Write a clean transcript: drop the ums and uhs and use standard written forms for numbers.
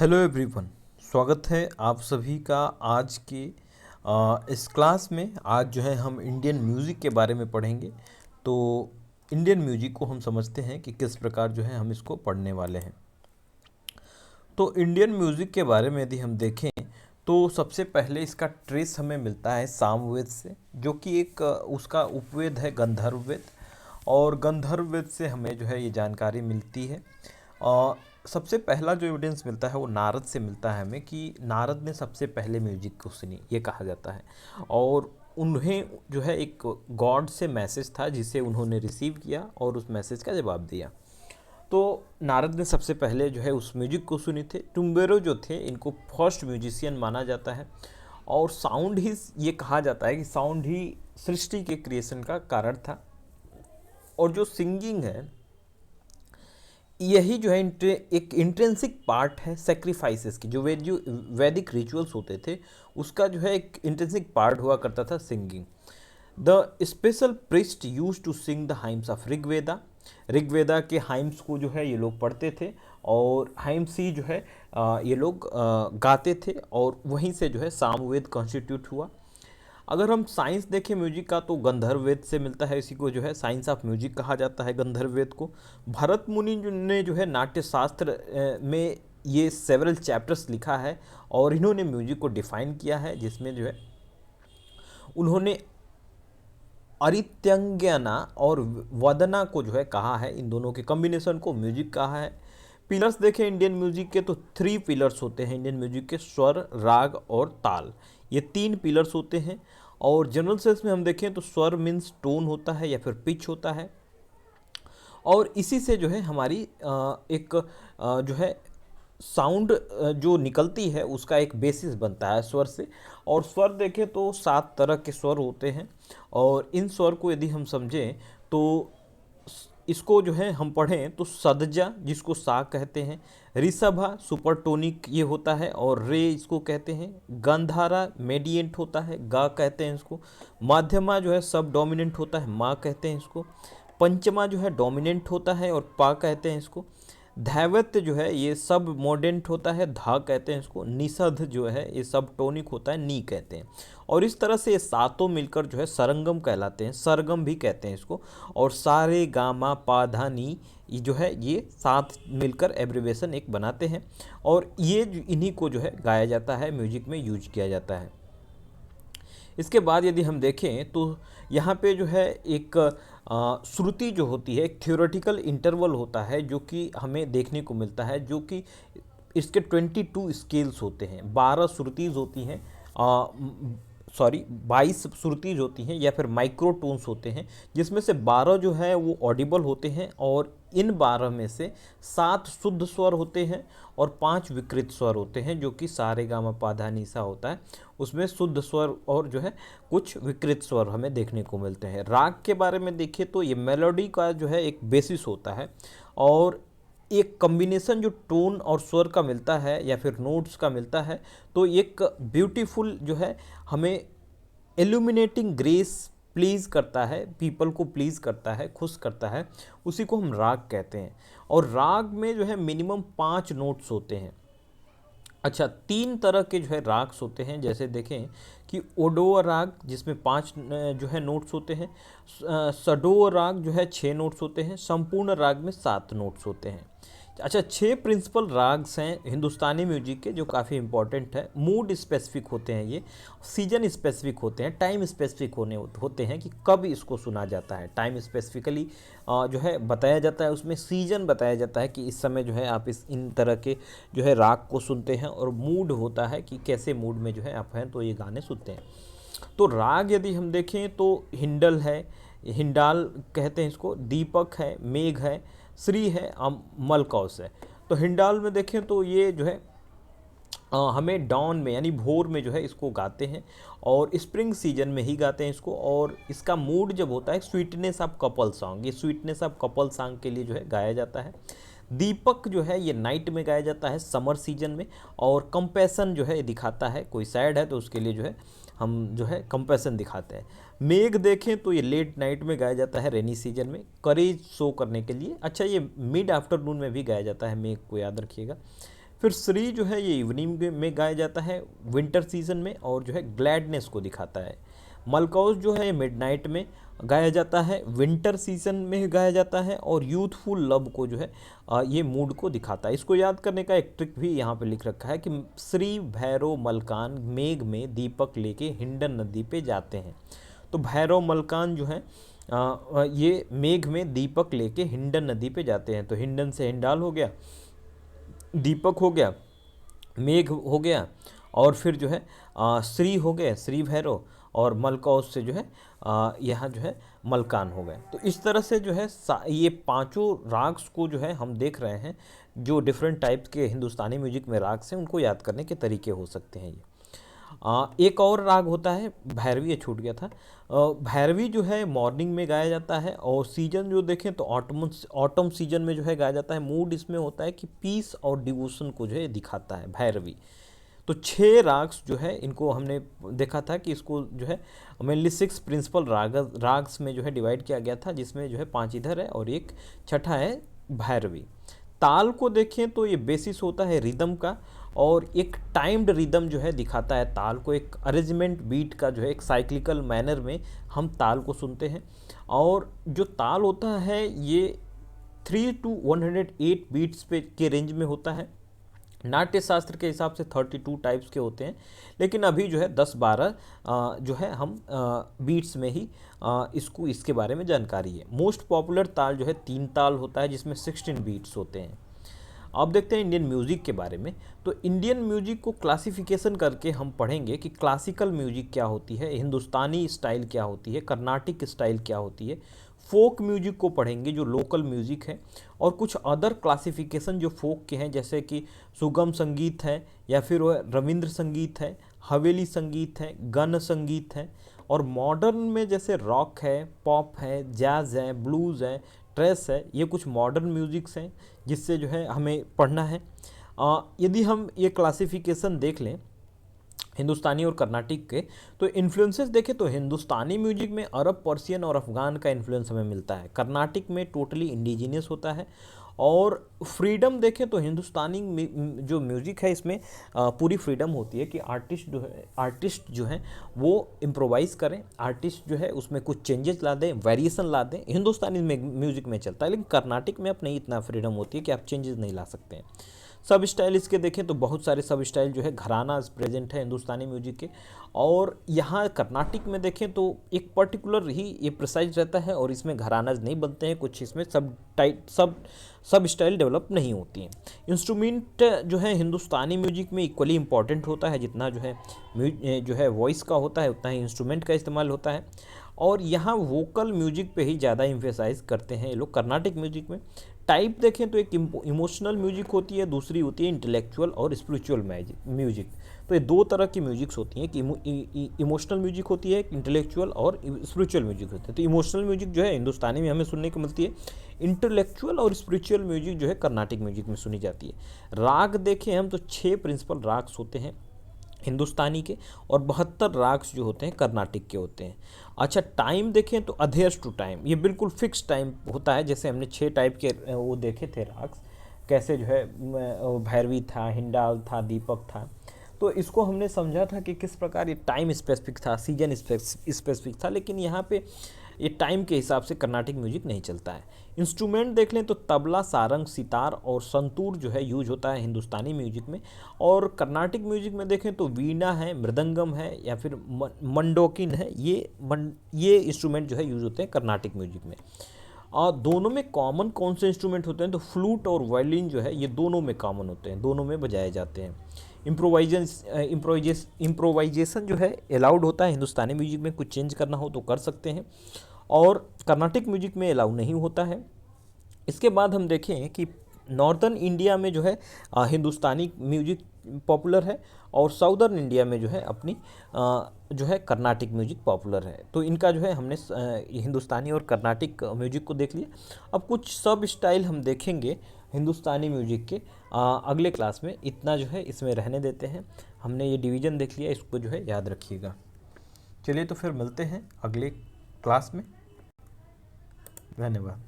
Hello everyone. स्वागत है आप सभी का आज के इस क्लास में। आज जो है हम इंडियन म्यूज़िक के बारे में पढ़ेंगे। तो इंडियन म्यूज़िक को हम समझते हैं कि किस प्रकार जो है हम इसको पढ़ने वाले हैं। तो इंडियन म्यूज़िक के बारे में यदि हम देखें तो सबसे पहले इसका ट्रेस हमें मिलता है सामवेद से, जो कि एक उसका उपवेद है गंधर्व वेद। और गंधर्व वेद से हमें जो है ये जानकारी मिलती है। सबसे पहला जो एविडेंस मिलता है वो नारद से मिलता है हमें, कि नारद ने सबसे पहले म्यूजिक को सुनी, ये कहा जाता है। और उन्हें जो है एक गॉड से मैसेज था जिसे उन्होंने रिसीव किया और उस मैसेज का जवाब दिया। तो नारद ने सबसे पहले जो है उस म्यूजिक को सुनी थे। टुम्बेरो जो थे इनको फर्स्ट म्यूजिशियन माना जाता है। और साउंड ही, ये कहा जाता है कि साउंड ही सृष्टि के क्रिएशन का कारण था। और जो सिंगिंग है यही जो है एक इंट्रिंसिक पार्ट है सेक्रीफाइसेस की। जो वैदिक रिचुअल्स होते थे उसका जो है एक इंट्रिंसिक पार्ट हुआ करता था singing. The special priest use to sing the hymns of Rigveda. Rigveda के हाइम्स को जो है ये लोग पढ़ते थे और हाइम्स ही जो है ये लोग गाते थे, और वहीं से जो है सामवेद कॉन्स्टिट्यूट हुआ। अगर हम साइंस देखें म्यूजिक का तो गंधर्व वेद से मिलता है। इसी को जो है साइंस ऑफ म्यूजिक कहा जाता है गंधर्व वेद को। भरत मुनि ने जो है नाट्य शास्त्र में ये सेवरल चैप्टर्स लिखा है और इन्होंने म्यूजिक को डिफाइन किया है, जिसमें जो है उन्होंने अरित्यंगना और वदना को जो है कहा है, इन दोनों के कॉम्बिनेशन को म्यूजिक कहा है। पिलर्स देखें इंडियन म्यूजिक के तो 3 पिलर्स होते हैं इंडियन म्यूजिक के, स्वर, राग और ताल। ये 3 पिलर्स होते हैं। और जनरल सेंस में हम देखें तो स्वर मीन्स टोन होता है या फिर पिच होता है। और इसी से जो है हमारी एक जो है साउंड जो निकलती है उसका एक बेसिस बनता है स्वर से। और स्वर देखें तो 7 तरह के स्वर होते हैं। और इन स्वर को यदि हम समझें तो इसको जो है हम पढ़ें तो सदजा, जिसको सा कहते हैं, ऋषभा सुपरटोनिक ये होता है और रे इसको कहते हैं, गंधारा मेडिएंट होता है, गा कहते हैं इसको, माध्यमा जो है सब डोमिनेंट होता है, मा कहते हैं इसको, पंचमा जो है डोमिनेंट होता है और पा कहते हैं इसको, धैवत जो है ये सब मॉडेंट होता है, धा कहते हैं इसको, निषध जो है ये सब टोनिक होता है, नी कहते हैं। और इस तरह से ये सातों मिलकर जो है सरंगम कहलाते हैं, सरगम भी कहते हैं इसको। और सारे गामा पा धा नी जो है ये 7 मिलकर एब्रिवेशन एक बनाते हैं। और ये इन्हीं को जो है गाया जाता है, म्यूजिक में यूज किया जाता है। इसके बाद यदि हम देखें तो यहाँ पे जो है एक श्रुति जो होती है, एक थ्योरेटिकल इंटरवल होता है जो कि हमें देखने को मिलता है, जो कि इसके 22 स्केल्स होते हैं, 12 श्रुतिज होती हैं, 22 श्रुतिज होती हैं या फिर माइक्रोटोन्स होते हैं, जिसमें से 12 जो है वो ऑडिबल होते हैं। और इन 12 में से 7 शुद्ध स्वर होते हैं और 5 विकृत स्वर होते हैं, जो कि सारे गामा पा धा नी सा होता है। उसमें शुद्ध स्वर और जो है कुछ विकृत स्वर हमें देखने को मिलते हैं। राग के बारे में देखें तो ये मेलोडी का जो है एक बेसिस होता है और एक कॉम्बिनेशन जो टोन और स्वर का मिलता है या फिर नोट्स का मिलता है, तो एक ब्यूटीफुल जो है हमें इल्यूमिनेटिंग ग्रेस प्लीज़ करता है, पीपल को प्लीज़ करता है, खुश करता है, उसी को हम राग कहते हैं। और राग में जो है मिनिमम 5 नोट्स होते हैं। अच्छा, 3 तरह के जो है राग्स होते हैं, जैसे देखें कि ओडोअ राग जिसमें 5 जो है नोट्स होते हैं, सडोअ राग जो है 6 नोट्स होते हैं, संपूर्ण राग में 7 नोट्स होते हैं। अच्छा, 6 प्रिंसिपल राग्स हैं हिंदुस्तानी म्यूजिक के जो काफ़ी इंपॉर्टेंट है। मूड स्पेसिफिक होते हैं, ये सीजन स्पेसिफिक होते हैं, टाइम स्पेसिफिक होते हैं कि कब इसको सुना जाता है। टाइम स्पेसिफिकली जो है बताया जाता है, उसमें सीजन बताया जाता है कि इस समय जो है आप इन तरह के जो है राग को सुनते हैं। और मूड होता है कि कैसे मूड में जो है आप हैं तो ये गाने सुनते हैं। तो राग यदि हम देखें तो हिंडल है, हिंडाल कहते हैं इसको, दीपक है, मेघ है, श्री है, मलकौस है। तो हिंडाल में देखें तो ये जो है हमें डॉन में यानी भोर में जो है इसको गाते हैं और स्प्रिंग सीजन में ही गाते हैं इसको। और इसका मूड जब होता है स्वीटनेस ऑफ कपल सॉन्ग, ये स्वीटनेस ऑफ कपल सॉन्ग के लिए जो है गाया जाता है। दीपक जो है ये नाइट में गाया जाता है, समर सीजन में। और कंपैशन जो है ये दिखाता है, कोई सैड है तो उसके लिए जो है हम जो है कंपैशन दिखाते हैं। मेघ देखें तो ये लेट नाइट में गाया जाता है, रेनी सीजन में, करेज शो करने के लिए। अच्छा, ये मिड आफ्टरनून में भी गाया जाता है मेघ को, याद रखिएगा। फिर श्री जो है ये इवनिंग में गाया जाता है विंटर सीजन में, और जो है ग्लैडनेस को दिखाता है। मलकौस जो है मिडनाइट में गाया जाता है, विंटर सीजन में गाया जाता है, और यूथफुल लव को जो है ये मूड को दिखाता है। इसको याद करने का एक ट्रिक भी यहाँ पे लिख रखा है कि श्री भैरव मलकान मेघ में दीपक लेके हिंडन नदी पे जाते हैं। तो भैरव मलकान जो है ये मेघ में दीपक लेके हिंडन नदी पे जाते हैं। तो हिंडन से हिंडाल हो गया, दीपक हो गया, मेघ हो गया, और फिर जो है श्री हो गए, श्री भैरव, और मलकौस से जो है यहाँ जो है मलकान हो गए। तो इस तरह से जो है ये पांचों राग्स को जो है हम देख रहे हैं, जो डिफरेंट टाइप्स के हिंदुस्तानी म्यूजिक में राग्स हैं उनको याद करने के तरीके हो सकते हैं ये। एक और राग होता है भैरवी, ये छूट गया था। भैरवी जो है मॉर्निंग में गाया जाता है, और सीजन जो देखें तो ऑटम सीजन में जो है गाया जाता है। मूड इसमें होता है कि पीस और डिवोशन को जो है दिखाता है भैरवी। तो 6 राग्स जो है इनको हमने देखा था कि इसको जो है मेनली 6 प्रिंसिपल राग्स में जो है डिवाइड किया गया था, जिसमें जो है 5 इधर है और एक छठा है भैरवी। ताल को देखें तो ये बेसिस होता है रिदम का, और एक टाइम्ड रिदम जो है दिखाता है ताल को, एक अरेंजमेंट बीट का जो है एक साइक्लिकल मैनर में हम ताल को सुनते हैं। और जो ताल होता है ये 3 to 108 बीट्स पे के रेंज में होता है। नाट्य शास्त्र के हिसाब से 32 टाइप्स के होते हैं, लेकिन अभी जो है 10-12 जो है हम बीट्स में ही इसके बारे में जानकारी है। मोस्ट पॉपुलर ताल जो है 3 ताल होता है, जिसमें 16 बीट्स होते हैं। अब देखते हैं इंडियन म्यूज़िक के बारे में। तो इंडियन म्यूज़िक को क्लासिफिकेशन करके हम पढ़ेंगे कि क्लासिकल म्यूज़िक क्या होती है, हिंदुस्तानी स्टाइल क्या होती है, कर्नाटिक स्टाइल क्या होती है। फोक म्यूजिक को पढ़ेंगे जो लोकल म्यूज़िक है, और कुछ अदर क्लासिफिकेशन जो फोक के हैं, जैसे कि सुगम संगीत है, या फिर वह रविंद्र संगीत है, हवेली संगीत है, गण संगीत है। और मॉडर्न में जैसे रॉक है, पॉप है, जैज़ है, ब्लूज़ है, ट्रेस है, ये कुछ मॉडर्न म्यूज़िक्स हैं जिससे जो है हमें पढ़ना है। यदि हम ये क्लासिफिकेशन देख लें हिंदुस्तानी और कर्नाटिक के, तो इन्फ्लुएंसेस देखें तो हिंदुस्तानी म्यूजिक में अरब, पर्शियन और अफ़गान का इन्फ्लुएंस हमें मिलता है। कर्नाटिक में टोटली इंडिजीनियस होता है। और फ्रीडम देखें तो हिंदुस्तानी जो म्यूज़िक है इसमें पूरी फ्रीडम होती है कि आर्टिस्ट जो है वो इम्प्रोवाइज़ करें, आर्टिस्ट जो है उसमें कुछ चेंजेस ला दें, वेरिएशन ला दें। हिंदुस्तानी म्यूज़िक में चलता है, लेकिन कर्नाटिक में अपने इतना फ्रीडम होती है कि आप चेंजेस नहीं ला सकते हैं। सब स्टाइल इसके देखें तो बहुत सारे सब स्टाइल जो है घराना प्रेजेंट है हिंदुस्तानी म्यूजिक के। और यहाँ कर्नाटिक में देखें तो एक पर्टिकुलर ही ये प्रिसाइज रहता है, और इसमें घरानाज नहीं बनते हैं, कुछ इसमें सब स्टाइल डेवलप नहीं होती हैं। इंस्ट्रूमेंट जो है हिंदुस्तानी म्यूजिक में इक्वली इंपॉर्टेंट होता है, जितना जो है वॉइस का होता है उतना ही इंस्ट्रूमेंट का इस्तेमाल होता है। और यहाँ वोकल म्यूजिक पे ही ज़्यादा इम्फेसाइज करते हैं ये लोग कर्नाटिक म्यूजिक में। टाइप देखें तो एक इमोशनल म्यूजिक होती है, दूसरी होती है इंटेलेक्चुअल और स्पिरिचुअल म्यूजिक। तो ये 2 तरह की म्यूजिक्स होती हैं कि इमोशनल म्यूजिक होती है, इंटेलेक्चुअल और स्पिरिचुअल म्यूजिक होती है। तो इमोशनल म्यूजिक जो है हिंदुस्तानी में हमें सुनने को मिलती है, इंटेलेक्चुअल और स्पिरिचुअल म्यूजिक जो है कर्नाटिक म्यूजिक में सुनी जाती है। राग देखें हम तो 6 प्रिंसिपल राग्स होते हैं हिंदुस्तानी के, और 72 राग्स जो होते हैं कर्नाटिक के होते हैं। अच्छा, टाइम देखें तो अधेयर्स टू टाइम, ये बिल्कुल फिक्स टाइम होता है। जैसे हमने 6 टाइप के वो देखे थे राग्स, कैसे जो है भैरवी था, हिंडाल था, दीपक था। तो इसको हमने समझा था कि किस प्रकार ये टाइम स्पेसिफिक था, सीजन स्पेसिफिक था, लेकिन यहाँ पे ये टाइम के हिसाब से कर्नाटिक म्यूजिक नहीं चलता है। इंस्ट्रूमेंट देख लें तो तबला, सारंग, सितार और संतूर जो है यूज होता है हिंदुस्तानी म्यूजिक में। और कर्नाटिक म्यूजिक में देखें तो वीणा है, मृदंगम है, या फिर मंडोकिन है, ये इंस्ट्रूमेंट जो है यूज होते हैं कर्नाटिक म्यूजिक में। और दोनों में कॉमन कौन से इंस्ट्रूमेंट होते हैं, तो फ्लूट और वायलिन जो है ये दोनों में कॉमन होते हैं, दोनों में बजाए जाते हैं। इम्प्रोवाइजेशन जो है अलाउड होता है हिंदुस्तानी म्यूजिक में, कुछ चेंज करना हो तो कर सकते हैं, और कर्नाटिक म्यूजिक में अलाउ नहीं होता है। इसके बाद हम देखें कि नॉर्दर्न इंडिया में जो है हिंदुस्तानी म्यूजिक पॉपुलर है, और साउदर्न इंडिया में जो है अपनी जो है कर्नाटिक म्यूजिक पॉपुलर है। तो इनका जो है हमने हिंदुस्तानी और कर्नाटिक म्यूजिक को देख लिया। अब कुछ सब स्टाइल हम देखेंगे हिंदुस्तानी म्यूजिक के अगले क्लास में। इतना जो है इसमें रहने देते हैं, हमने ये डिवीज़न देख लिया, इसको जो है याद रखिएगा। चलिए तो फिर मिलते हैं अगले क्लास में। धन्यवाद।